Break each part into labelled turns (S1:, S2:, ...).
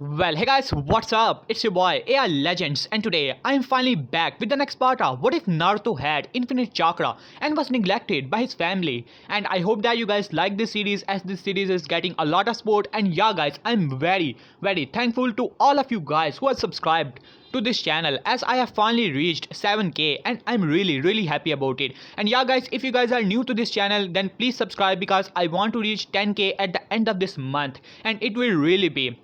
S1: Well, hey guys, what's up? It's your boy AI Legends, and today I'm finally back with the next part of What If Naruto Had Infinite Chakra and was neglected by his family. And I hope that you guys like this series, as this series is getting a lot of support. And yeah guys, I'm very thankful to all of you guys who have subscribed to this channel, as I have finally reached 7k and I'm really happy about it. And yeah guys, if you guys are new to this channel, then please subscribe, because I want to reach 10k at the end of this month, and it will really be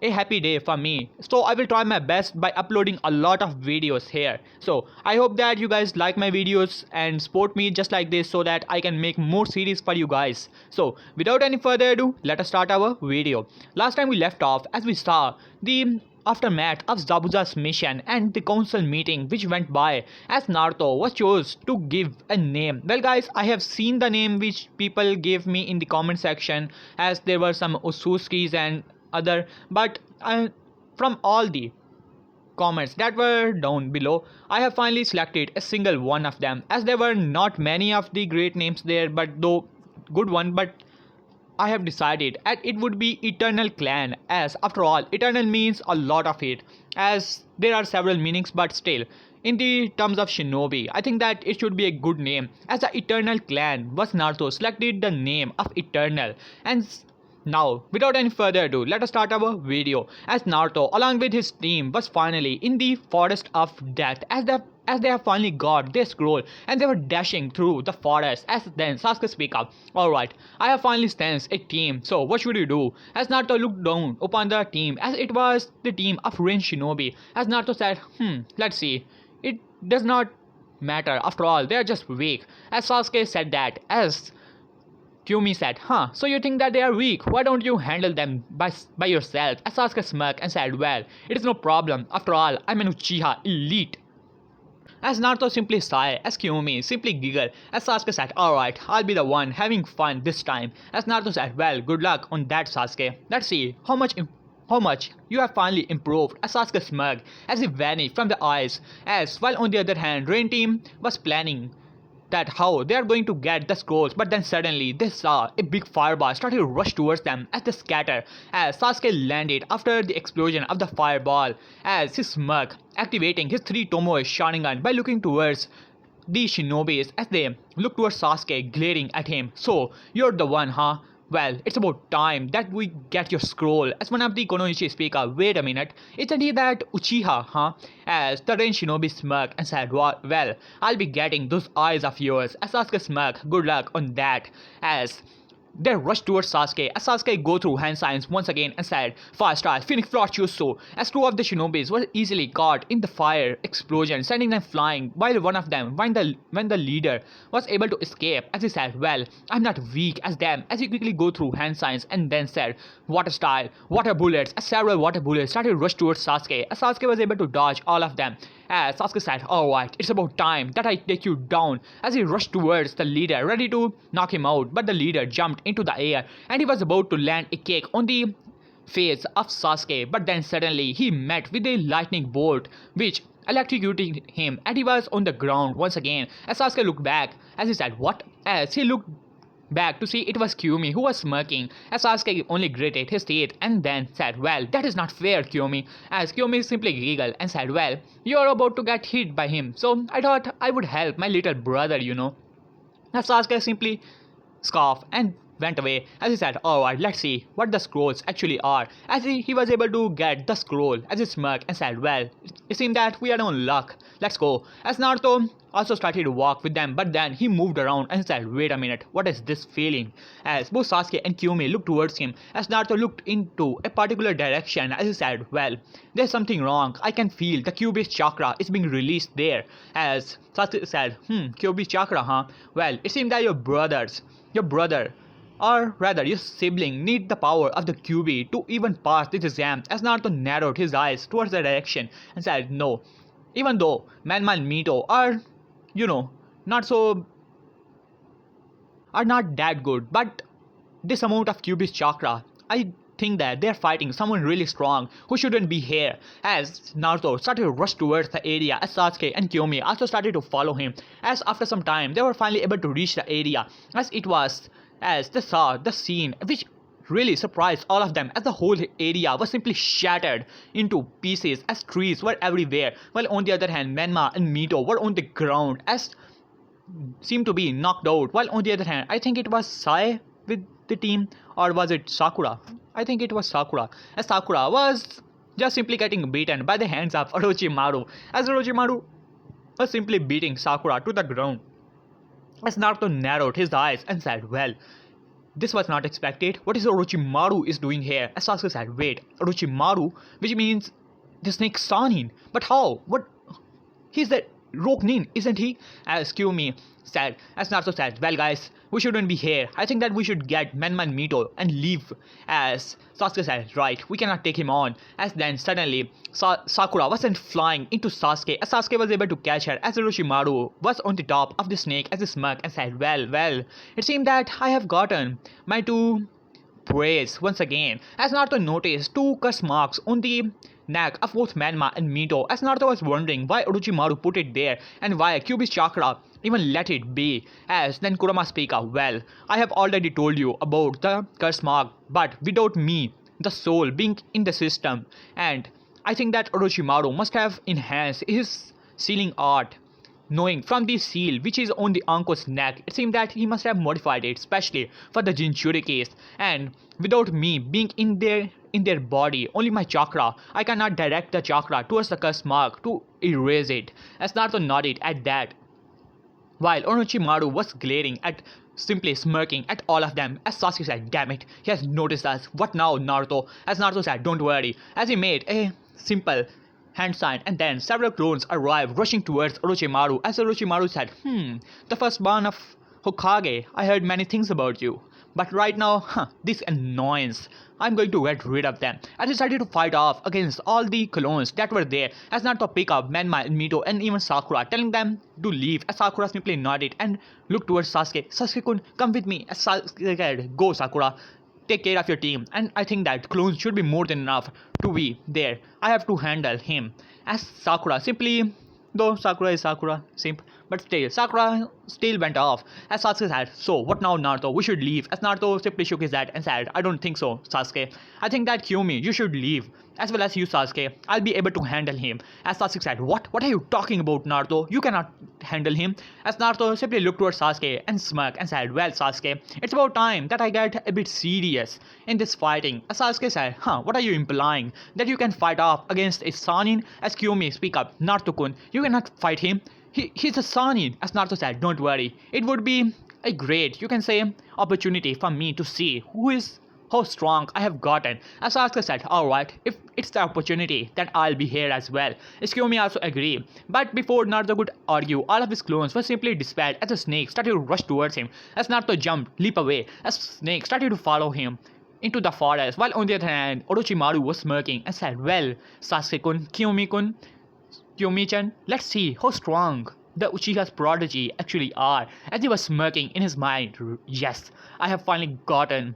S1: a happy day for me. So I will try my best by uploading a lot of videos here. So I hope that you guys like my videos and support me just like this, so that I can make more series for you guys. So without any further ado, let us start our video. Last time we left off as we saw the aftermath of Zabuza's mission and the council meeting which went by, as Naruto was chose to give a name. Well guys, I have seen the name which people gave me in the comment section, as there were some Ususkis and other, but from all the comments that were down below, I have finally selected a single one of them, as there were not many of the great names there, but though good one. But I have decided that it would be Eternal Clan, as after all Eternal means a lot of it, as there are several meanings, but still in the terms of shinobi, I think that it should be a good name, as the Eternal Clan was Naruto selected the name of Eternal. And now, without any further ado, let us start our video, as Naruto along with his team was finally in the forest of death, as they have finally got their scroll, and they were dashing through the forest. As then Sasuke speak up, "Alright, I have finally sensed a team, so what should you do?" As Naruto looked down upon the team, as it was the team of Rin Shinobi, as Naruto said, let's see, it does not matter, after all they are just weak. As Sasuke said that, as Kyomi said, so you think that they are weak? Why don't you handle them by yourself?" As Sasuke smirked and said, "Well, it is no problem. After all, I'm an Uchiha elite." As Naruto simply sighed, as Kyomi simply giggled, as Sasuke said, "Alright, I'll be the one having fun this time." As Naruto said, "Well, good luck on that, Sasuke. Let's see how much you have finally improved." As Sasuke smirked, as he vanished from the eyes, as while on the other hand, Rain team was planning that how they are going to get the scrolls, but then suddenly they saw a big fireball started to rush towards them, as they scatter, as Sasuke landed after the explosion of the fireball, as he smirked, activating his 3 Tomoe Sharingan by looking towards the shinobis, as they look towards Sasuke, glaring at him. "So you're the one, huh? Well, it's about time that we get your scroll." As one of the Konoichi speaker, "Wait a minute, isn't he that Uchiha, huh?" As the Ren Shinobi smirked and said, "Well, I'll be getting those eyes of yours." As Sasuke smirked, "Good luck on that." As they rushed towards Sasuke, as Sasuke go through hand signs once again and said, "Fire style, Phoenix Flash Jutsu." As 2 of the shinobis were easily caught in the fire explosion, sending them flying, while one of them, when the leader was able to escape, as he said, "Well, I'm not weak as them." As he quickly go through hand signs and then said, "Water style, water bullets." As several water bullets started to rush towards Sasuke, as Sasuke was able to dodge all of them. As Sasuke said, "Alright, it's about time that I take you down." As he rushed towards the leader, ready to knock him out, but the leader jumped into the air, and he was about to land a kick on the face of Sasuke, but then suddenly he met with a lightning bolt which electrocuted him, and he was on the ground once again. As Sasuke looked back, as he said, "What?" As he looked back to see it was Kyomi who was smirking, as Sasuke only gritted his teeth and then said, "Well, that is not fair, Kyomi." As Kyomi simply giggled and said, "Well, you are about to get hit by him, so I thought I would help my little brother, you know." As Sasuke simply scoffed and went away, as he said, "Alright, let's see what the scrolls actually are." As he was able to get the scroll, as he smirked and said, "Well, it seems that we are on luck. Let's go." As Naruto also started to walk with them, but then he moved around and said, "Wait a minute, what is this feeling?" As both Sasuke and Kyomi looked towards him, as Naruto looked into a particular direction, as he said, "Well, there's something wrong. I can feel the Kyuubi's chakra is being released there." As Sasuke said, "Kyuubi's chakra, huh? Well, it seems that your brother, or rather your sibling, need the power of the Kyuubi to even pass this exam." As Naruto narrowed his eyes towards the direction and said, "No, even though Manman Mito are, not that good, but this amount of Kyuubi's chakra, I think that they're fighting someone really strong who shouldn't be here." As Naruto started to rush towards the area, as Sasuke and Kyomi also started to follow him, as after some time they were finally able to reach the area, as they saw the scene which really surprised all of them as the whole area was simply shattered into pieces as trees were everywhere, while on the other hand Menma and Mito were on the ground as seemed to be knocked out, while on the other hand I think it was Sai with the team, or was it Sakura? I think it was Sakura, as Sakura was just simply getting beaten by the hands of Orochimaru, as Orochimaru was simply beating Sakura to the ground. As Naruto narrowed his eyes and said, well, this was not expected. What is Orochimaru is doing here? As Sasuke said, wait, Orochimaru, which means the snake Sanin. But how? What? He's the Rokunin, isn't he? As Kyomi said, as Naruto said, well guys, we shouldn't be here. I think that we should get Menma and Mito and leave. As Sasuke said, right, we cannot take him on. As then suddenly Sakura was sent flying into Sasuke, as Sasuke was able to catch her, as Orochimaru was on the top of the snake as a smirk and said, well, it seemed that I have gotten my two praise once again. As Naruto noticed two curse marks on the neck of both Menma and Mito, as Naruto was wondering why Orochimaru put it there and why Kyuubi's chakra even let it be. As then Kurama speak up, well, I have already told you about the curse mark, but without me, the soul being in the system, and I think that Orochimaru must have enhanced his sealing art. Knowing from the seal which is on the Anko's neck, it seemed that he must have modified it especially for the Jinchuri case, and without me being in their body, only my chakra, I cannot direct the chakra towards the curse mark to erase it. As Naruto nodded at that, while Orochimaru was glaring at, simply smirking at all of them, as Sasuke said, damn it, he has noticed us, what now Naruto? As Naruto said, don't worry, as he made a simple hand sign, and then several clones arrived rushing towards Orochimaru, as Orochimaru said, the firstborn of Hokage, I heard many things about you, but right now, this annoyance, I'm going to get rid of them. I decided to fight off against all the clones that were there, as Naruto pick up Menma and Mito and even Sakura, telling them to leave, as Sakura simply nodded and looked towards Sasuke. Sasuke-kun, come with me, as Sasuke said, go Sakura, take care of your team, and I think that clones should be more than enough to be there. I have to handle him. As Sakura simply, though Sakura is Sakura, simp, but still, Sakura still went off. As Sasuke said, so what now Naruto, we should leave. As Naruto simply shook his head and said, I don't think so, Sasuke. I think that Kyomi, you should leave. As well as you Sasuke, I'll be able to handle him. As Sasuke said, what are you talking about Naruto? You cannot handle him. As Naruto simply looked towards Sasuke and smirked and said, well Sasuke, it's about time that I get a bit serious in this fighting. As Sasuke said, what are you implying? That you can fight off against a Sanin? As Kyomi speak up, Naruto-kun, you cannot fight him. He's a Sanin. As Naruto said, don't worry, it would be a great, you can say, opportunity for me to see how strong I have gotten. As Sasuke said, alright, if it's the opportunity, then I'll be here as well. As Kyomi also agreed. But before Naruto could argue, all of his clones were simply dispelled as the snake started to rush towards him. As Naruto jumped, leap away, as snake started to follow him into the forest, while on the other hand, Orochimaru was smirking and said, well, Sasuke-kun, Kyomi-kun, Kyomi-chan, let's see how strong the Uchiha's prodigy actually are. As he was smirking in his mind, yes, I have finally gotten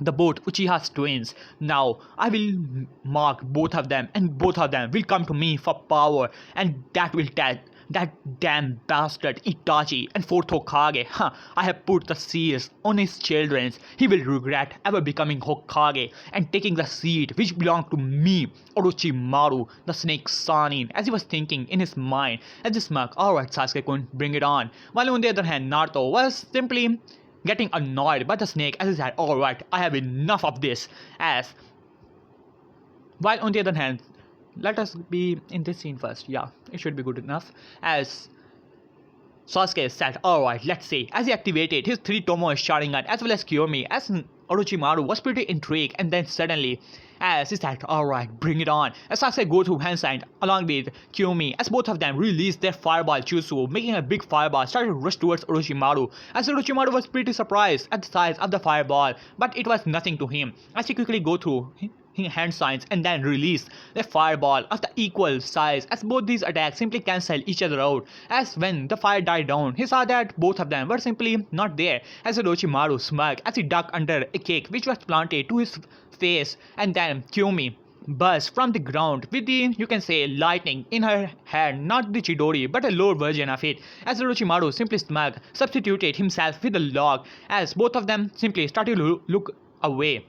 S1: the both Uchiha's twins. Now I will mark both of them, and both of them will come to me for power, and that will tell that damn bastard Itachi and fourth Hokage. I have put the seals on his children. He will regret ever becoming Hokage and taking the seat which belonged to me, Orochimaru, the snake Sanin, as he was thinking in his mind. As he smirked, alright Sasuke-kun, bring it on. While on the other hand, Naruto was simply getting annoyed by the snake as he said, alright, I have enough of this. While on the other hand, let us be in this scene first. Yeah, it should be good enough. As Sasuke said, alright, let's see. As he activated his 3 Tomoe Sharingan as well as Kyomi, as Orochimaru was pretty intrigued, and then suddenly, as he said, alright, bring it on. As Sasuke go through hand sign along with Kyomi, as both of them released their fireball jutsu, making a big fireball, started to rush towards Orochimaru. As Orochimaru was pretty surprised at the size of the fireball, but it was nothing to him. As he quickly go through hand signs and then release the fireball of the equal size, as both these attacks simply cancel each other out. As when the fire died down, he saw that both of them were simply not there. As Orochimaru smirked as he ducked under a cake which was planted to his face, and then Kyomi burst from the ground with the, you can say, lightning in her hand, not the Chidori but a lower version of it. As Orochimaru simply smirked, substituted himself with a log, as both of them simply started to look away.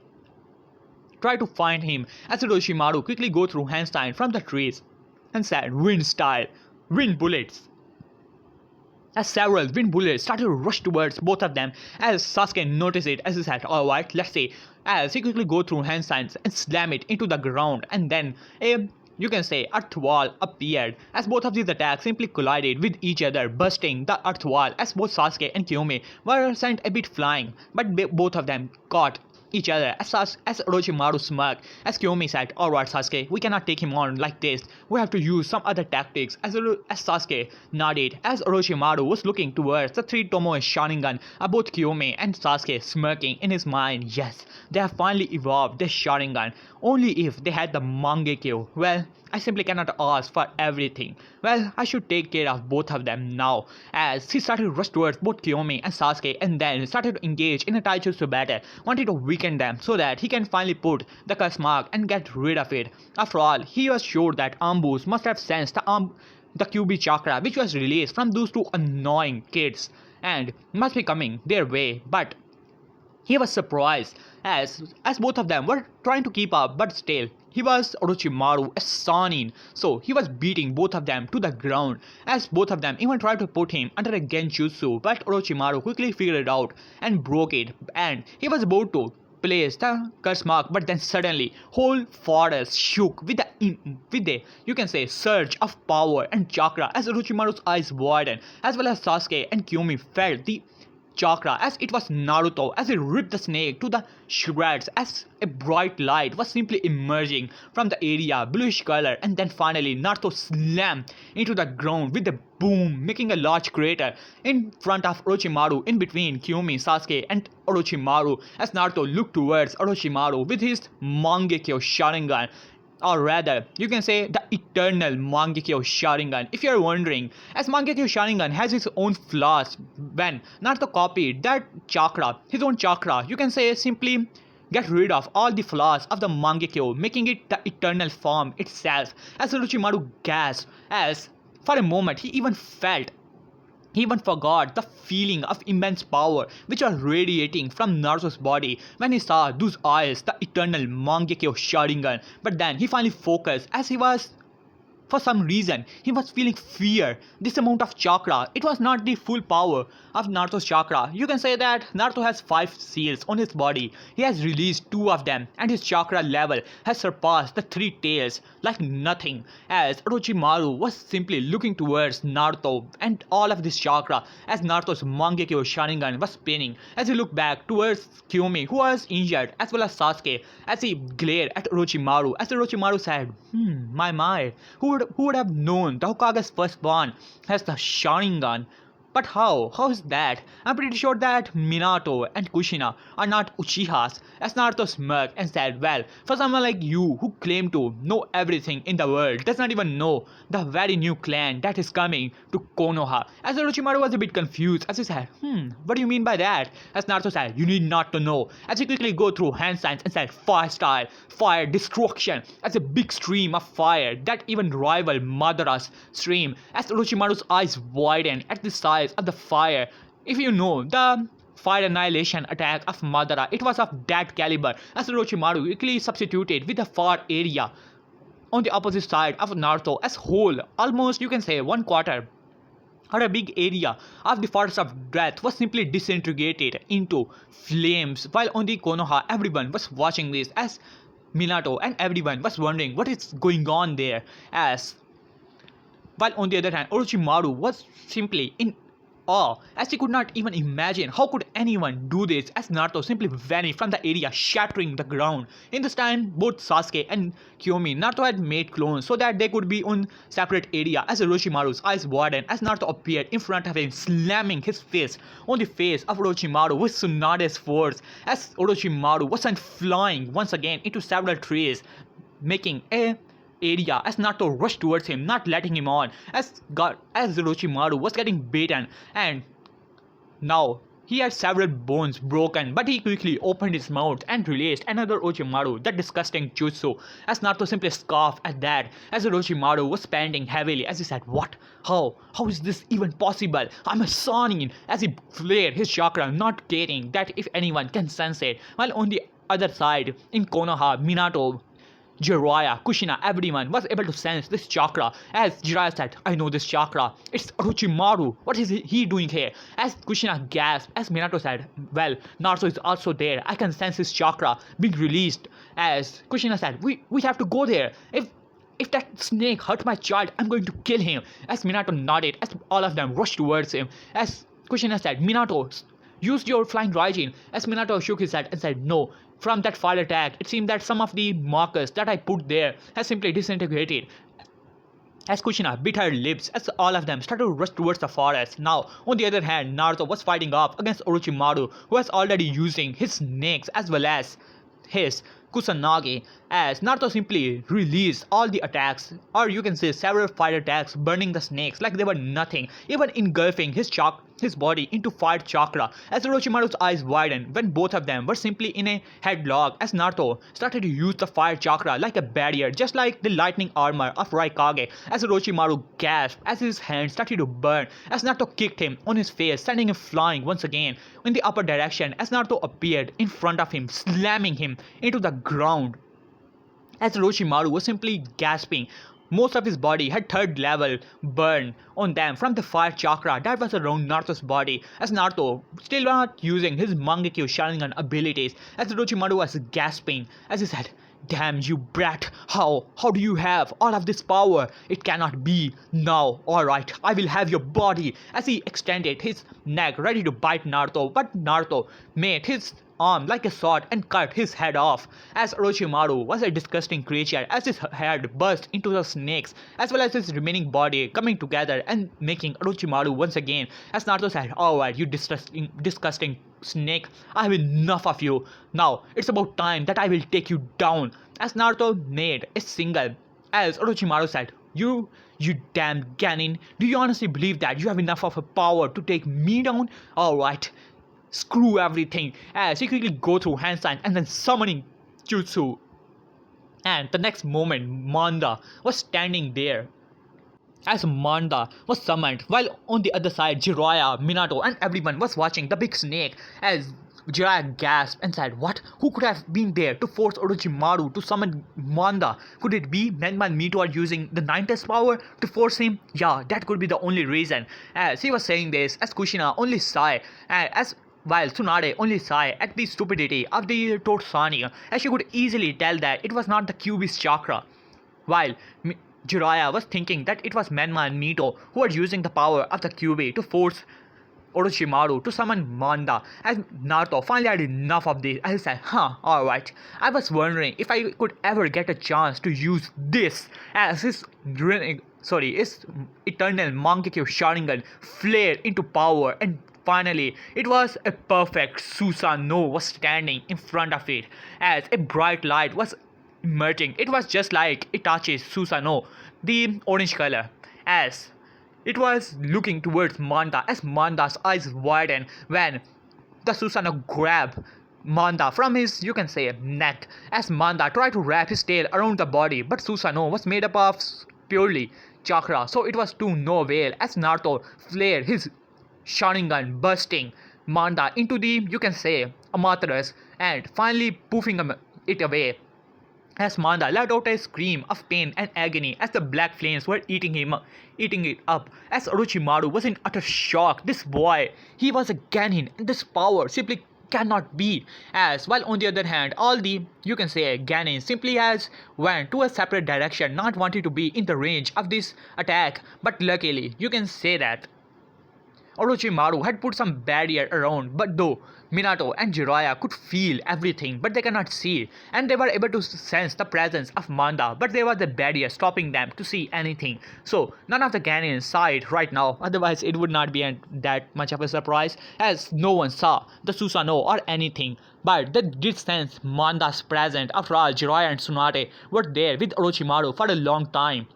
S1: try to find him as Orochimaru quickly go through handstand from the trees and said wind style, wind bullets. As several wind bullets started to rush towards both of them, as Sasuke noticed it as he said, alright, let's see, as he quickly go through handstands and slam it into the ground, and then a you can say earth wall appeared as both of these attacks simply collided with each other, bursting the earth wall as both Sasuke and Kyomi were sent a bit flying, but both of them caught each other as Orochimaru smirked as Kyomi said, alright Sasuke, we cannot take him on like this, we have to use some other tactics as Sasuke nodded as Orochimaru was looking towards the three Tomoe Sharingan of both Kyomi and Sasuke smirking in his mind, yes, they have finally evolved their Sharingan, only if they had the Mangekyo. Well, I simply cannot ask for everything. Well, I should take care of both of them now. As he started to rush towards both Kyomi and Sasuke and then started to engage in a taijutsu battle, wanted to weaken them so that he can finally put the curse mark and get rid of it. After all, he was sure that Ambus must have sensed the QB chakra which was released from those two annoying kids and must be coming their way, but he was surprised as both of them were trying to keep up, but still he was Orochimaru a Sanin, so he was beating both of them to the ground as both of them even tried to put him under a genjutsu, but Orochimaru quickly figured it out and broke it, and he was about to place the curse mark, but then suddenly whole forest shook with the you can say surge of power and chakra as Orochimaru's eyes widened, as well as Sasuke and Kyomi felt the chakra as it was Naruto as he ripped the snake to the shreds as a bright light was simply emerging from the area, bluish color, and then finally Naruto slammed into the ground with a boom, making a large crater in front of Orochimaru in between Kyomi, Sasuke and Orochimaru as Naruto looked towards Orochimaru with his Mangekyo Sharingan, or rather, you can say the eternal Mangekyo Sharingan. If you're wondering, as Mangekyo Sharingan has its own flaws, when Naruto copied that chakra, his own chakra, you can say simply get rid of all the flaws of the Mangekyo, making it the eternal form itself. As Orochimaru gasped, as for a moment he even forgot the feeling of immense power which was radiating from Naruto's body when he saw those eyes, the eternal Mangekyo Sharingan. But then he finally focused as he was, for some reason, he was feeling fear. This amount of chakra, it was not the full power of Naruto's chakra. You can say that Naruto has 5 seals on his body. He has released 2 of them and his chakra level has surpassed the 3 tails like nothing, as Orochimaru was simply looking towards Naruto and all of this chakra as Naruto's Mangekyo Sharingan was spinning as he looked back towards Kyomi who was injured, as well as Sasuke as he glared at Orochimaru as Orochimaru said, my, who would have known the Hokage's firstborn has the Sharingan? But how? How is that? I'm pretty sure that Minato and Kushina are not Uchihas, as Naruto smirked and said, well, for someone like you who claim to know everything in the world, does not even know the very new clan that is coming to Konoha. As Orochimaru was a bit confused as he said, what do you mean by that? As Naruto said, you need not to know. As he quickly go through hand signs and said, fire style, fire destruction, as a big stream of fire that even rivaled Madara's stream, as Orochimaru's eyes widened at the size of the fire. If you know the fire annihilation attack of Madara, it was of that caliber, as Orochimaru quickly substituted with the far area on the opposite side of Naruto as whole, almost you can say 1/4 or a big area of the forest of death was simply disintegrated into flames, while on the Konoha everyone was watching this as Minato and everyone was wondering what is going on there, as while on the other hand Orochimaru was simply in awe as he could not even imagine how could anyone do this, as Naruto simply vanished from the area, shattering the ground. In this time both Sasuke and Kyomi, Naruto had made clones so that they could be on separate area, as Orochimaru's eyes widened as Naruto appeared in front of him, slamming his fist on the face of Orochimaru with Tsunade's force, as Orochimaru was sent flying once again into several trees, making a area as Naruto rushed towards him, not letting him on, as Orochimaru was getting beaten, and now he had several bones broken, but he quickly opened his mouth and released another Orochimaru, that disgusting jutsu, as Naruto simply scoffed at that, as Orochimaru was panting heavily as he said, what? How is this even possible? I'm a Sanin, as he flared his chakra, not caring that if anyone can sense it, while on the other side, in Konoha, Minato, Jiraiya, Kushina, everyone was able to sense this chakra. As Jiraiya said, I know this chakra. It's Orochimaru. What is he doing here? As Kushina gasped, as Minato said, well, Naruto is also there. I can sense his chakra being released. As Kushina said, we have to go there. If that snake hurt my child, I'm going to kill him. As Minato nodded, as all of them rushed towards him. As Kushina said, Minato, use your flying Raijin. As Minato shook his head and said, no. From that fire attack, it seemed that some of the markers that I put there has simply disintegrated. As Kushina bit her lips as all of them started to rush towards the forest. Now, on the other hand, Naruto was fighting off against Orochimaru, who was already using his snakes as well as his Kusanagi, as Naruto simply released all the attacks, or you can say several fire attacks, burning the snakes like they were nothing, even engulfing his body into fire chakra. As Orochimaru's eyes widened when both of them were simply in a headlock, as Naruto started to use the fire chakra like a barrier, just like the lightning armor of Raikage. As Orochimaru gasped as his hand started to burn, as Naruto kicked him on his face, sending him flying once again in the upper direction, as Naruto appeared in front of him, slamming him into the ground. As Orochimaru was simply gasping, most of his body had third level burn on them from the fire chakra that was around Naruto's body, as Naruto still not using his Mangekyo Sharingan abilities, as Orochimaru was gasping as he said, damn you brat, how do you have all of this power? It cannot be. Now, alright, I will have your body. As he extended his neck ready to bite Naruto, but Naruto made his arm like a sword and cut his head off. As Orochimaru was a disgusting creature, as his head burst into the snakes as well as his remaining body coming together and making Orochimaru once again. As Naruto said, alright you disgusting snake, I have enough of you. Now it's about time that I will take you down. As Naruto made a single, as Orochimaru said, you damn Ganin, do you honestly believe that you have enough of a power to take me down? Alright, screw everything, as he quickly go through hand signs and then summoning jutsu. And the next moment, Manda was standing there. As Manda was summoned, while on the other side, Jiraiya, Minato, and everyone was watching the big snake. As Jiraiya gasped and said, what? Who could have been there to force Orochimaru to summon Manda? Could it be Menman Meteor using the Nine-Tails power to force him? Yeah, that could be the only reason. As he was saying this, as Kushina only sighed, while Tsunade only sighed at the stupidity of the Torsani, as she could easily tell that it was not the Kyuubi's chakra. While Jiraiya was thinking that it was Menma and Mito who were using the power of the Kyuubi to force Orochimaru to summon Manda. As Naruto finally had enough of this, I said, alright, I was wondering if I could ever get a chance to use this as his eternal Mangekyo Sharingan flared into power, and finally, it was a perfect Susanoo was standing in front of it, as a bright light was emerging. It was just like Itachi's Susanoo, the orange color, as it was looking towards Manda, as Manda's eyes widened when the Susanoo grabbed Manda from his, you can say, neck, as Manda tried to wrap his tail around the body, but Susanoo was made up of purely chakra, so it was to no avail, as Naruto flared his Sharingan, bursting Manda into the, you can say, Amaterasu, and finally poofing it away. As Manda let out a scream of pain and agony as the black flames were eating it up, as Orochimaru was in utter shock. This boy, he was a Genin, and this power simply cannot be. As while on the other hand, all the, you can say, Genin simply has went to a separate direction, not wanting to be in the range of this attack, but luckily, you can say that Orochimaru had put some barrier around, but though Minato and Jiraiya could feel everything, but they cannot see, and they were able to sense the presence of Manda, but there was a barrier stopping them to see anything. So none of the Ganins saw it right now, otherwise it would not be that much of a surprise, as no one saw the Susanoo or anything. But they did sense Manda's presence. After all, Jiraiya and Tsunade were there with Orochimaru for a long time.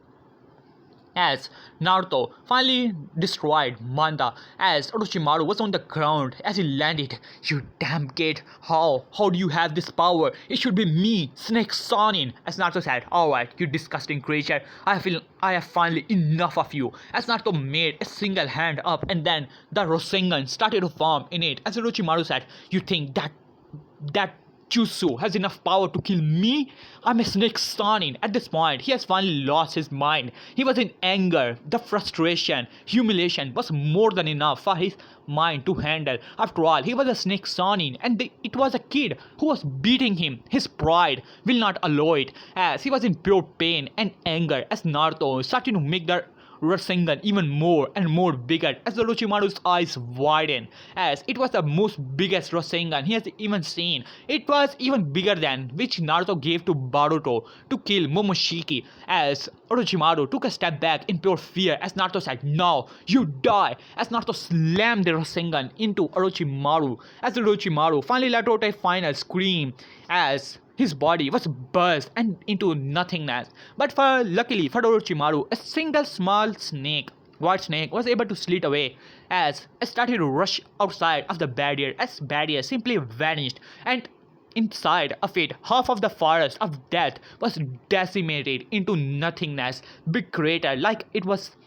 S1: As Naruto finally destroyed Manda, as Orochimaru was on the ground as he landed. You damn kid, how do you have this power? It should be me, Snake Sonin. As Naruto said, alright, you disgusting creature, I have finally enough of you. As Naruto made a single hand up, and then the Rasengan started to form in it. As Orochimaru said, you think that Jutsu has enough power to kill me? I'm a snake Sonic. At this point, he has finally lost his mind. He was in anger. The frustration, humiliation was more than enough for his mind to handle. After all, he was a snake Sonic, and it was a kid who was beating him. His pride will not allow it, as he was in pure pain and anger as Naruto started to make the Rasengan even more and more bigger as Orochimaru's eyes widened, as it was the most biggest Rasengan he has even seen. It was even bigger than which Naruto gave to Boruto to kill Momoshiki, as Orochimaru took a step back in pure fear as Naruto said, "Now you die," as Naruto slammed the Rasengan into Orochimaru, as Orochimaru finally let out a final scream as his body was burst and into nothingness. But luckily for Orochimaru, a single small snake, white snake, was able to slip away as it started to rush outside of the barrier as barrier simply vanished, and inside of it, half of the forest of death was decimated into nothingness. Big crater like it was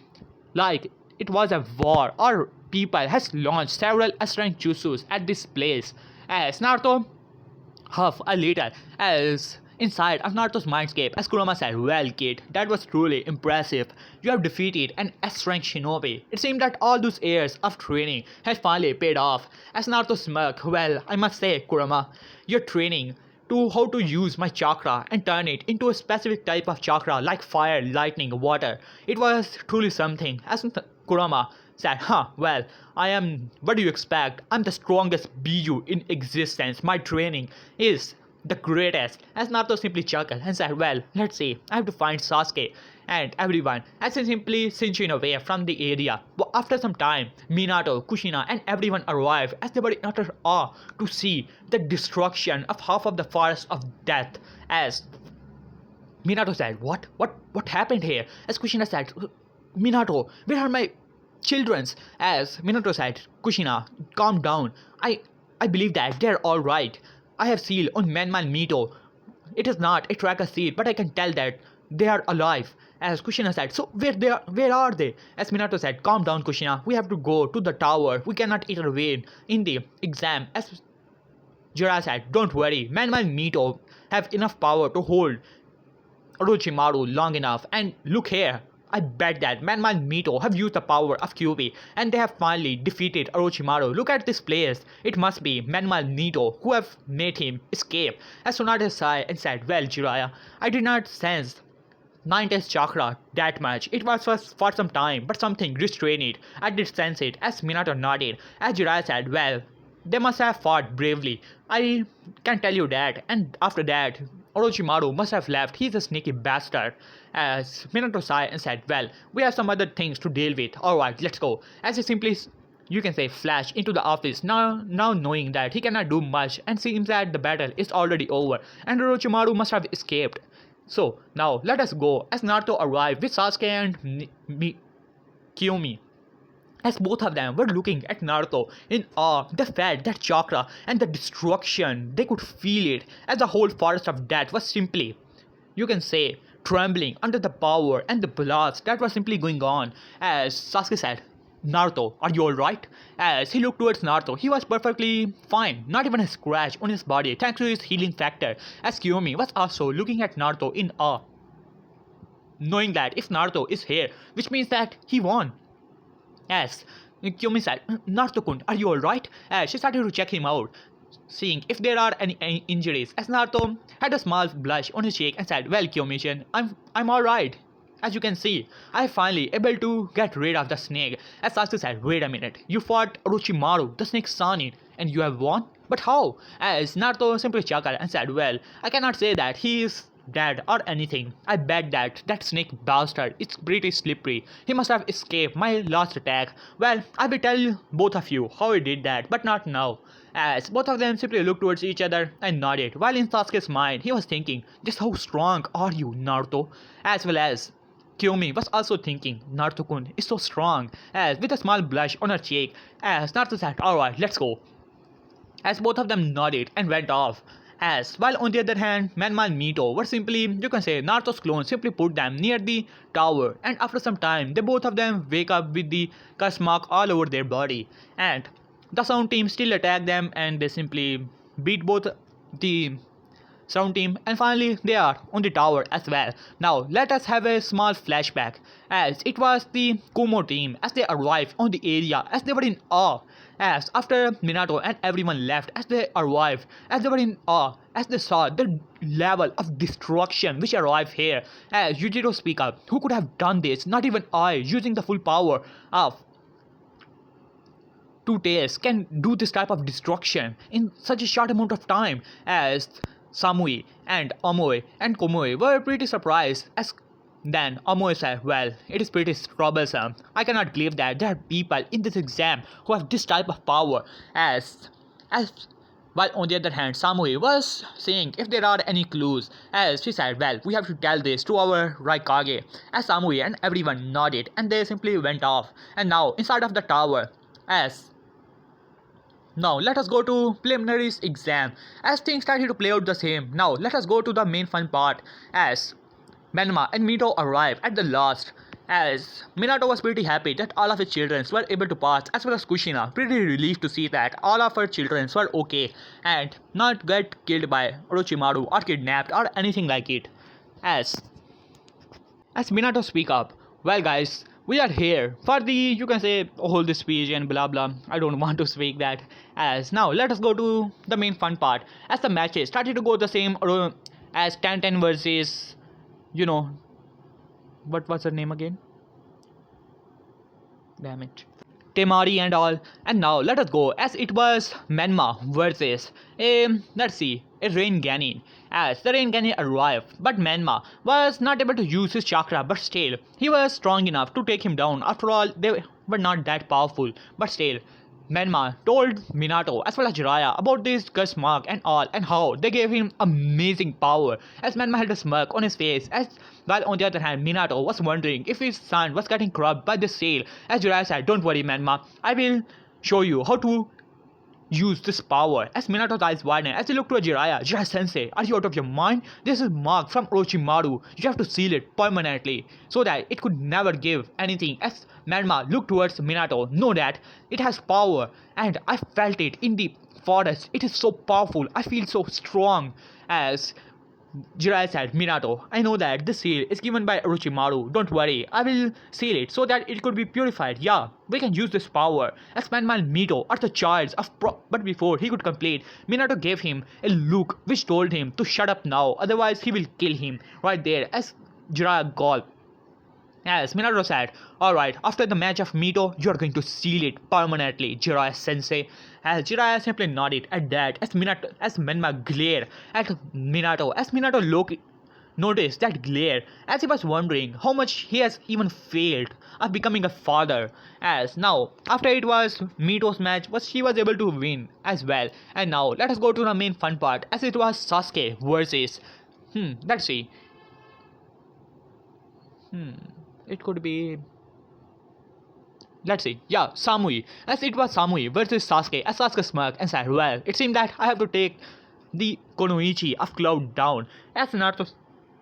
S1: a war, or people has launched several astrine jutsus at this place. As Naruto half a later, as inside of Naruto's mindscape, as Kurama said, "Well, kid, that was truly impressive. You have defeated an S-rank shinobi. It seemed that all those years of training had finally paid off." As Naruto smirked, "Well, I must say, Kurama, your training to how to use my chakra and turn it into a specific type of chakra like fire, lightning, water. It was truly something." As Kurama said, "Well, I am, what do you expect? I'm the strongest Biju in existence. My training is the greatest." As Naruto simply chuckled and said, "Well, let's see. I have to find Sasuke and everyone." As he simply cinching away from the area. But after some time, Minato, Kushina, and everyone arrived as they were in utter awe to see the destruction of half of the forest of death. As Minato said, What happened here?" As Kushina said, "Minato, where are my children's?" As Minato said, "Kushina, calm down. I believe that they're alright. I have seal on Menman Mito. It is not a tracker seal, but I can tell that they are alive." As Kushina said, "So where are they?" As Minato said, "Calm down, Kushina. We have to go to the tower. We cannot intervene in the exam." As Jiraiya said, "Don't worry. Menman Mito have enough power to hold Orochimaru long enough. And look here. I bet that Menman Mito have used the power of Kyomi and they have finally defeated Orochimaru. Look at this place. It must be Menman Mito who have made him escape." As Tsunade sighed and said, "Well, Jiraiya, I did not sense Nineteenth chakra that much. It was for some time, but something restrained it. I did sense it." As Minato nodded, as Jiraiya said, "Well, they must have fought bravely. I can tell you that. And after that, Orochimaru must have left. He's a sneaky bastard." As Minato sighed and said, "Well, we have some other things to deal with. Alright, let's go." As he simply, you can say, flashed into the office, now knowing that he cannot do much and seems that the battle is already over and Orochimaru must have escaped. So, now let us go. As Naruto arrived with Sasuke and Kyomi, as both of them were looking at Naruto in awe, they felt that chakra and the destruction. They could feel it, as the whole forest of death was simply, you can say, trembling under the power and the blast that was simply going on. As Sasuke said, "Naruto, are you alright?" As he looked towards Naruto, he was perfectly fine, not even a scratch on his body thanks to his healing factor. As Kyomi was also looking at Naruto in awe, knowing that if Naruto is here, which means that he won. As Kyomi said, "Naruto-kun, are you alright?" As she started to check him out, seeing if there are any injuries. As Naruto had a small blush on his cheek and said, "Well, Kyomi-chan, I'm alright. As you can see, I finally able to get rid of the snake." As Sasuke said, "Wait a minute, you fought Orochimaru, the snake Sanin, and you have won? But how?" As Naruto simply chuckled and said, "Well, I cannot say that he is dead or anything. I bet that snake bastard is pretty slippery. He must have escaped my last attack. Well, I will tell both of you how he did that, but not now." As both of them simply looked towards each other and nodded, while in Sasuke's mind he was thinking, "Just how strong are you, Naruto?" As well as Kyomi was also thinking, "Naruto-kun is so strong." As with a small blush on her cheek, as Naruto said, "Alright, let's go." As both of them nodded and went off. As while on the other hand, Menman Mito were simply, you can say, Naruto's clone simply put them near the tower, and after some time, they both of them wake up with the curse mark all over their body. And the sound team still attack them and they simply beat both the surround team, and finally they are on the tower as well. Now let us have a small flashback as it was the Kumo team as they arrived on the area as they were in awe as after Minato and everyone left as they arrived as they were in awe as they saw the level of destruction which arrived here as Yugito speak up, who could have done this? Not even I, using the full power of two tails, can do this type of destruction in such a short amount of time as Samui and Omoi and Kamui were pretty surprised as then Omoi said, well, it is pretty troublesome. I cannot believe that there are people in this exam who have this type of power as while on the other hand Samui was saying if there are any clues as she said, well, we have to tell this to our Raikage as Samui and everyone nodded and they simply went off. And now inside of the tower as now let us go to preliminaries exam as things started to play out the same. Now let us go to the main fun part as Menma and Mito arrive at the last as Minato was pretty happy that all of his children were able to pass as well as Kushina pretty relieved to see that all of her children were okay and not get killed by Orochimaru or kidnapped or anything like it. As Minato speak up, well guys, we are here for the, you can say, hold this speech and blah blah. I don't want to speak that. As now let us go to the main fun part as the matches started to go the same as 10-10 versus, you know, what was her name again? Damn it. Temari and all. And now let us go as it was Menma versus let's see, a Rain Ganin. As the Rain Ganin arrived, but Menma was not able to use his chakra, but still he was strong enough to take him down. After all, they were not that powerful, but still Menma told Minato as well as Jiraiya about this curse mark and all and how they gave him amazing power as Menma had a smirk on his face as while on the other hand Minato was wondering if his son was getting corrupt by the seal as Jiraiya said, don't worry Menma, I will show you how to use this power as Minato's eyes widened as he looked to Jiraiya sensei, are you out of your mind? This is mark from Orochimaru, you have to seal it permanently so that it could never give anything. As Menma looked towards Minato, know that it has power and I felt it in the forest, it is so powerful, I feel so strong. As Jiraiya said, Minato, I know that this seal is given by Orochimaru, don't worry, I will seal it so that it could be purified. Yeah, we can use this power. As Menma and Mito are the childs of but before he could complete, Minato gave him a look which told him to shut up now, otherwise he will kill him right there as Jiraiya gulped. As Minato said, alright, after the match of Mito, you are going to seal it permanently, Jiraiya sensei. As Jiraiya simply nodded at that as Menma glared at Minato, as Minato noticed that glare as he was wondering how much he has even failed of becoming a father. As now, after it was Mito's match, he was able to win as well. And now, let us go to the main fun part as it was Sasuke versus, let's see. It could be, let's see, yeah, Samui, as it was Samui versus Sasuke, as Sasuke smirked and said, well, it seemed that I have to take the Konoichi of Cloud down. As Naruto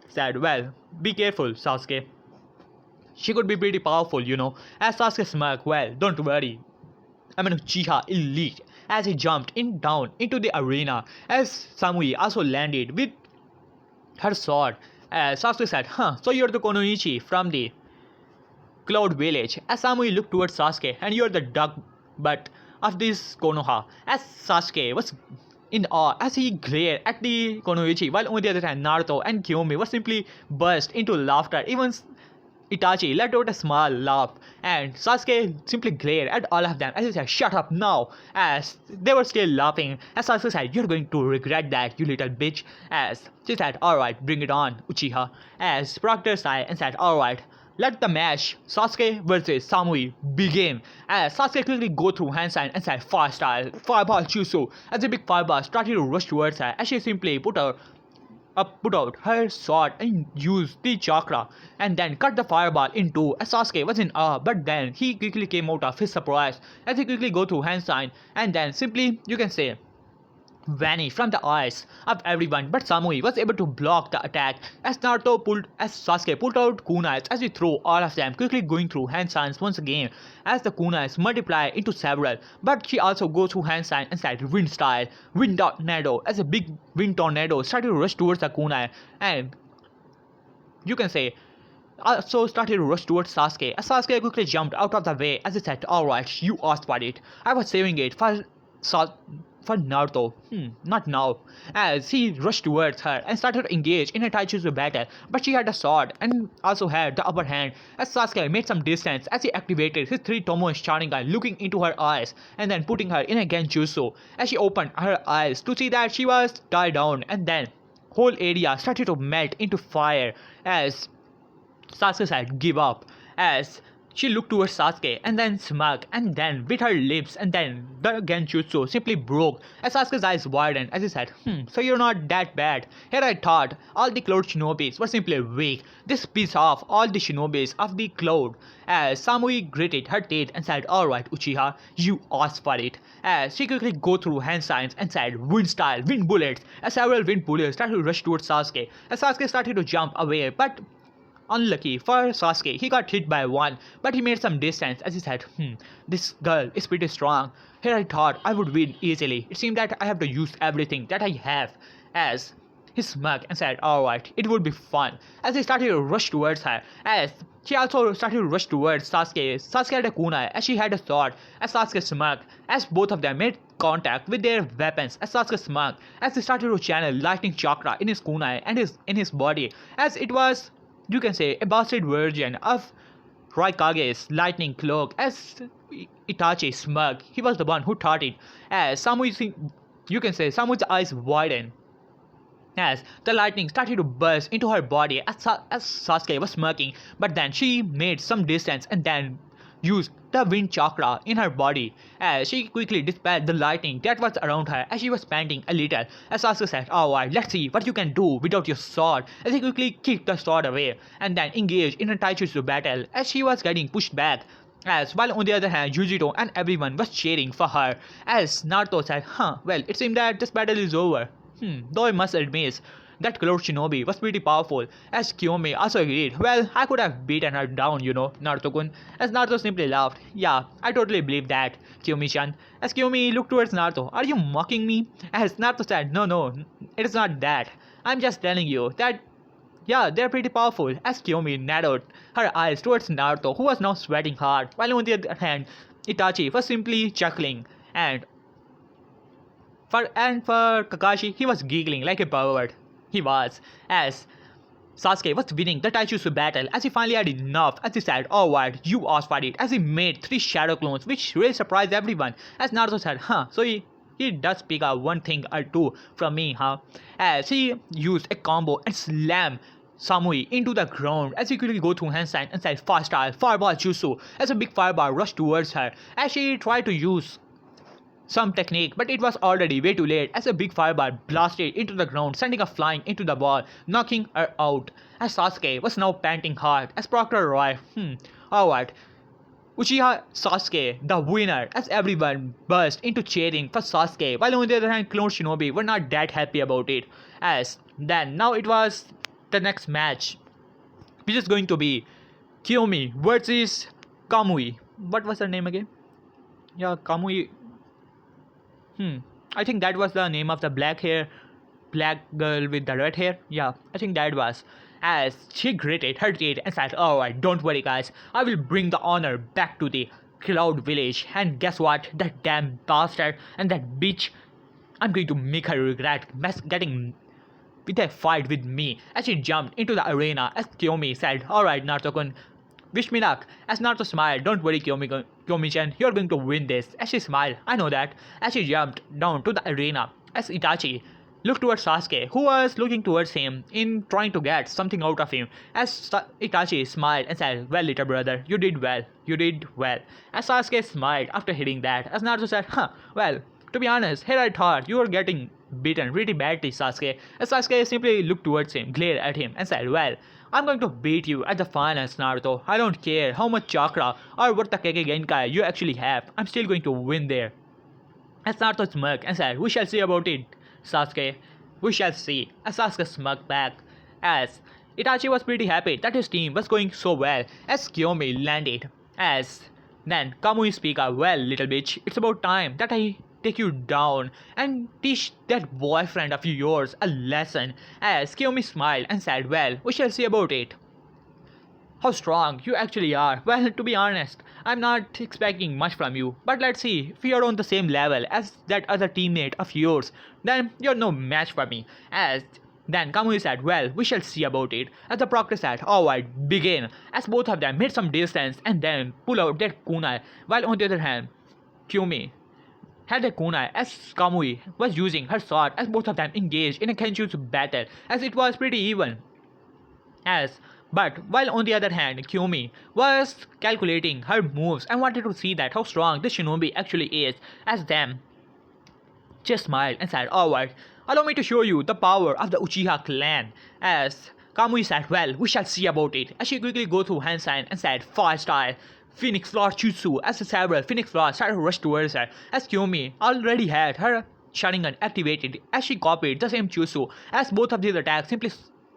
S1: said, well, be careful Sasuke, she could be pretty powerful, you know. As Sasuke smirked, well, don't worry, I'm an Uchiha elite. As he jumped down into the arena, as Samui also landed with her sword. As Sasuke said, so you're the Konoichi from the Cloud Village. As Samui looked towards Sasuke, and you're the duck butt of this Konoha. As Sasuke was in awe as he glared at the Konoichi, while on the other hand Naruto and Kyomi were simply burst into laughter. Even Itachi let out a small laugh, and Sasuke simply glared at all of them as he said, shut up now, as they were still laughing. As Sasuke said, you're going to regret that, you little bitch. As she said, alright, bring it on, Uchiha. As Proctor sighed and said, alright, let the match Sasuke versus Samui begin. As Sasuke quickly go through hand sign and said, fire style, fireball jutsu. As a big fireball started to rush towards her, as she simply put out her sword and used the chakra and then cut the fireball in two. As Sasuke was in awe, but then he quickly came out of his surprise as he quickly go through hand sign and then simply, you can say, vanished from the eyes of everyone, but Samui was able to block the attack as Sasuke pulled out kunais as he threw all of them, quickly going through hand signs once again as the kunais multiply into several. But she also goes through hand sign and said wind style, wind tornado as a big wind tornado started to rush towards the kunai, and you can say also started to rush towards Sasuke as Sasuke quickly jumped out of the way as he said, alright, you asked for it. I was saving it for for Naruto. Not now. As he rushed towards her and started to engage in a taijutsu battle, but she had a sword and also had the upper hand as Sasuke made some distance as he activated his 3 Tomoe Sharingan, looking into her eyes and then putting her in a genjutsu as she opened her eyes to see that she was tied down, and then whole area started to melt into fire as Sasuke said, give up, as she looked towards Sasuke and then smirked and then bit her lips, and then the genjutsu simply broke as Sasuke's eyes widened as he said, so you're not that bad. Here I thought all the cloud shinobis were simply weak. This piece off all the shinobis of the cloud. As Samui gritted her teeth and said, alright Uchiha, you asked for it. As she quickly go through hand signs and said, wind style, wind bullets, as several wind bullets started to rush towards Sasuke. As Sasuke started to jump away, but unlucky for Sasuke, he got hit by one, but he made some distance as he said, this girl is pretty strong. Here I thought I would win easily. It seemed that I have to use everything that I have. As he smirked and said, alright, it would be fun. As he started to rush towards her, as she also started to rush towards Sasuke. Sasuke had a kunai as she had a sword, as Sasuke smirked, as both of them made contact with their weapons, as Sasuke smirked, as he started to channel lightning chakra in his kunai and in his body, as it was, you can say, a bastard version of Raikage's lightning cloak. As Itachi smirked, he was the one who taught it. As you can say, Samui's eyes widened as the lightning started to burst into her body as Sasuke was smirking, but then she made some distance and then used the wind chakra in her body as she quickly dispelled the lightning that was around her as she was panting a little. As Sasuke said, alright, let's see what you can do without your sword, as he quickly kicked the sword away and then engaged in a taijutsu battle as she was getting pushed back. As while on the other hand, Yugito and everyone was cheering for her as Naruto said, well, it seems that this battle is over. Though I must admit that cloud shinobi was pretty powerful, as Kyomi also agreed. Well, I could have beaten her down, Naruto-kun. As Naruto simply laughed. Yeah, I totally believe that, Kyomi-chan. As Kyomi looked towards Naruto, are you mocking me? As Naruto said, no, it is not that. I'm just telling you that, yeah, they're pretty powerful. As Kyomi narrowed her eyes towards Naruto, who was now sweating hard, while on the other hand, Itachi was simply chuckling, and for Kakashi, he was giggling like a pervert. He was, as Sasuke was winning the taijutsu battle, as he finally had enough, as he said, alright, you asked for it, as he made 3 shadow clones, which really surprised everyone, as Naruto said, so he does pick up one thing or two from me, as he used a combo and slammed Samui into the ground as he quickly go through handstand and said, fast style, fireball jutsu, as a big fireball rushed towards her, as she tried to use some technique, but it was already way too late as a big fireball blasted into the ground, sending her flying into the wall, knocking her out. As Sasuke was now panting hard as Proctor arrived. Alright. Uchiha Sasuke, the winner, as everyone burst into cheering for Sasuke, while on the other hand, Clone Shinobi were not that happy about it. As then, now it was the next match, which is going to be Kyomi versus Kamui. What was her name again? Yeah, Kamui. I think that was the name of the black girl with the red hair. Yeah, I think that was. As she gritted her teeth and said, alright, don't worry guys, I will bring the honor back to the Cloud Village, and guess what, that damn bastard and that bitch, I'm going to make her regret getting with a fight with me. As she jumped into the arena, as Kyomi said, alright Naruto-kun, wish me luck. As Naruto smiled, don't worry Kyomi-chan, you're going to win this. As she smiled, I know that. As she jumped down to the arena, as Itachi looked towards Sasuke, who was looking towards him in trying to get something out of him. As Itachi smiled and said, well little brother, you did well. As Sasuke smiled after hitting that, as Naruto said, well, to be honest, here I thought you were getting beaten really badly, Sasuke. As Sasuke simply looked towards him, glared at him and said, well, I'm going to beat you at the finals, Naruto. I don't care how much chakra or what the Keke Genkai you actually have. I'm still going to win there. As Naruto smirked and said, "We shall see about it, Sasuke. We shall see." As Sasuke smirked back, as Itachi was pretty happy that his team was going so well as Kyomi landed. As then Kamui speak up, "Well, little bitch, it's about time that I take you down and teach that boyfriend of yours a lesson." As Kyomi smiled and said, "Well, we shall see about it. How strong you actually are." "Well, to be honest, I'm not expecting much from you, but let's see if you're on the same level as that other teammate of yours, then you're no match for me." As then Kamui said, "Well, we shall see about it." As the proctor said, "Alright, begin." As both of them made some distance and then pull out their kunai, while on the other hand, Kyumi had a kunai as Kamui was using her sword as both of them engaged in a Kenshutsu battle as it was pretty even. As but while on the other hand, Kyomi was calculating her moves and wanted to see that how strong this shinobi actually is. As them just smiled and said, "Alright, allow me to show you the power of the Uchiha clan." As Kamui said, "Well, we shall see about it." As she quickly go through hand sign and said, "Fire style Phoenix Floor Jutsu." As several Phoenix Floors started to rush towards her, as Kyomi already had her Sharingan activated as she copied the same Jutsu, as both of these attacks simply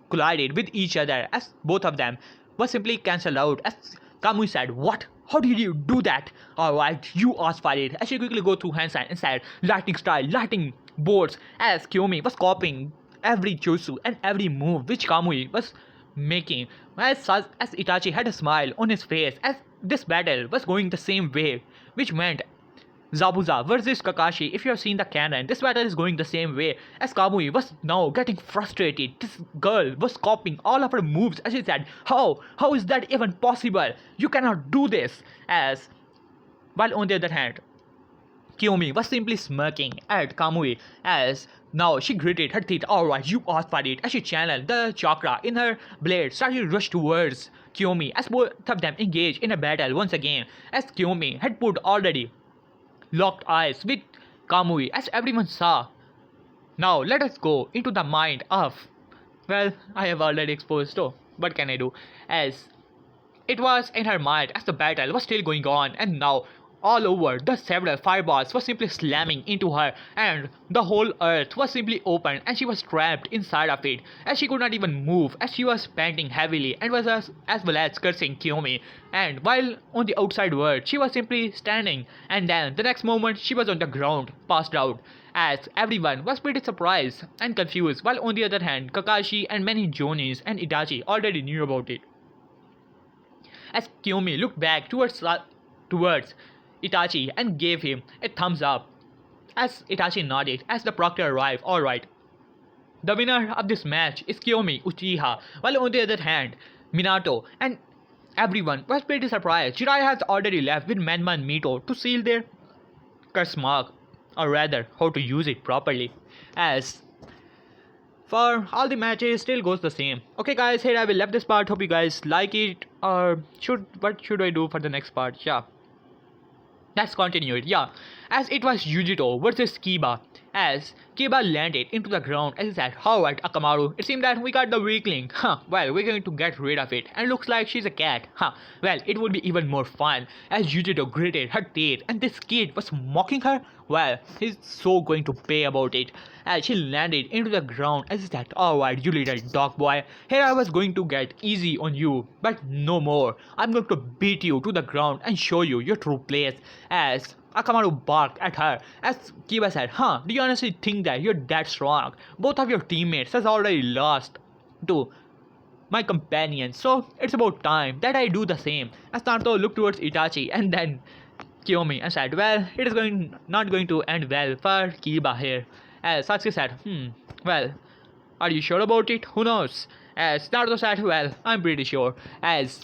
S1: collided with each other as both of them were simply cancelled out. As Kamui said, "What? How did you do that?" "Alright, you asked for it." As she quickly go through hand sign and said, "Lightning style, lightning bolts." As Kyomi was copying every jutsu and every move which Kamui was making, as Itachi had a smile on his face as this battle was going the same way, which meant Zabuza versus Kakashi. If you have seen the canon, this battle is going the same way as Kamui was now getting frustrated. This girl was copying all of her moves as she said, How is that even possible? You cannot do this." As while on the other hand, Kyomi was simply smirking at Kamui as now she gritted her teeth. "Alright, you asked for it." As she channeled the chakra in her blade, started to rush towards Kyomi as both of them engaged in a battle once again. As Kyomi had put already locked eyes with Kamui as everyone saw. Now let us go into the mind of, well, I have already exposed to, what can I do? As it was in her mind as the battle was still going on, and now all over the several fireballs were simply slamming into her and the whole earth was simply open and she was trapped inside of it as she could not even move as she was panting heavily and was as well as cursing Kyomi. And while on the outside world she was simply standing, and then the next moment she was on the ground passed out as everyone was pretty surprised and confused, while on the other hand Kakashi and many Jonis and Itachi already knew about it. As Kyomi looked back towards Itachi and gave him a thumbs up. As Itachi nodded as the proctor arrived. "Alright, the winner of this match is Kyomi Uchiha," while on the other hand, Minato and everyone was pretty surprised. Jiraiya has already left with Menma and Mito to seal their curse mark, or rather, how to use it properly. As for all the matches still goes the same. Okay guys, here I will leave this part. Hope you guys like it, or what should I do for the next part? Yeah, let's continue it. Yeah, as it was Yugito versus Kiba. As Kiba landed into the ground as he said, "Alright, Akamaru, it seems that we got the weakling. Well, we're going to get rid of it. And looks like she's a cat. Well, it would be even more fun." As Yugito gritted her teeth and this kid was mocking her. Well, he's so going to pay about it. As she landed into the ground as he said, "Alright, you little dog boy. Here I was going to get easy on you, but no more. I'm going to beat you to the ground and show you your true place." As Akamaru barked at her as Kiba said, "Do you honestly think that you're that strong? Both of your teammates has already lost to my companions, so it's about time that I do the same." As Naruto looked towards Itachi and then Kyomi and said, "Well, it is not going to end well for Kiba here." As Sasuke said, "Well, are you sure about it? Who knows?" As Naruto said, "Well, I'm pretty sure." As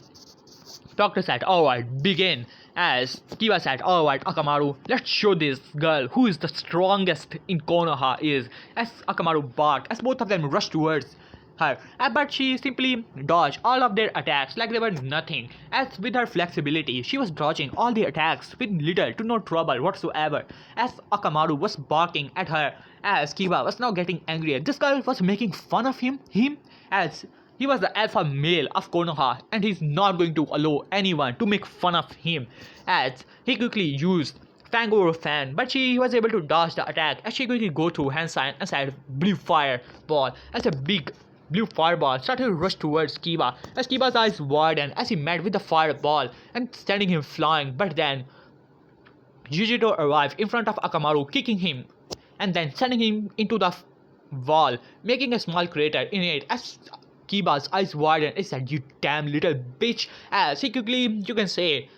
S1: Doctor said, "Alright, begin." As Kiba said, "Alright, Akamaru, let's show this girl who is the strongest in Konoha is." As Akamaru barked as both of them rushed towards her, but she simply dodged all of their attacks like they were nothing. As with her flexibility, she was dodging all the attacks with little to no trouble whatsoever. As Akamaru was barking at her, as Kiba was now getting angrier. This girl was making fun of him, as he was the alpha male of Konoha and he's not going to allow anyone to make fun of him. As he quickly used fang over fan, but she was able to dodge the attack as she quickly go through hand sign and said blue fireball as a big blue fireball started to rush towards Kiba as Kiba's eyes widened as he met with the fireball and sending him flying, but then Yugito arrived in front of Akamaru, kicking him and then sending him into the wall, making a small crater in it as Kiba's eyes widened and said, "You damn little bitch," as he quickly, you can say,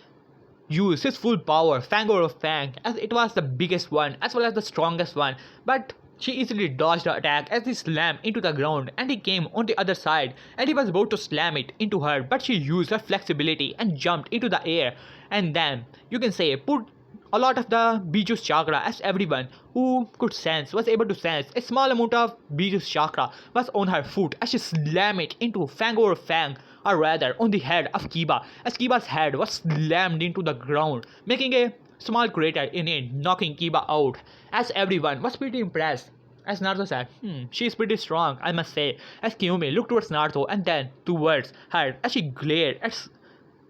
S1: used his full power, fang over fang, as it was the biggest one as well as the strongest one, but she easily dodged the attack as he slammed into the ground and he came on the other side and he was about to slam it into her, but she used her flexibility and jumped into the air and then, you can say, put a lot of the Biju's chakra as everyone who could sense was able to sense a small amount of Biju's chakra was on her foot as she slammed it into fang over fang, or rather on the head of Kiba as Kiba's head was slammed into the ground, making a small crater in it, knocking Kiba out as everyone was pretty impressed. As Naruto said, she is pretty strong, I must say, as Kyomi looked towards Naruto and then towards her as she glared at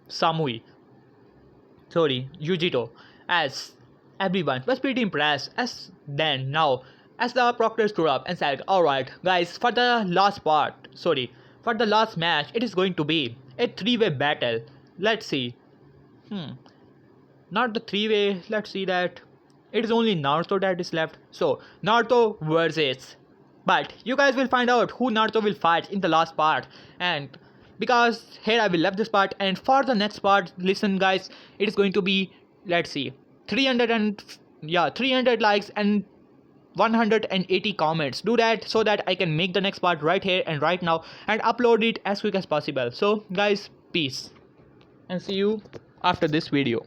S1: Samui. Yugito, as everyone was pretty impressed. As then now, as the proctor stood up and said, "Alright, guys, for the last match, it is going to be a three-way battle. Let's see. Not the three-way, let's see that. It is only Naruto that is left. So, Naruto versus. But you guys will find out who Naruto will fight in the last part. And because here I will leave this part, and for the next part, listen guys, it is going to be, let's see, 300 likes and 180 comments. Do that so that I can make the next part right here and right now and upload it as quick as possible. So guys, peace and see you after this video.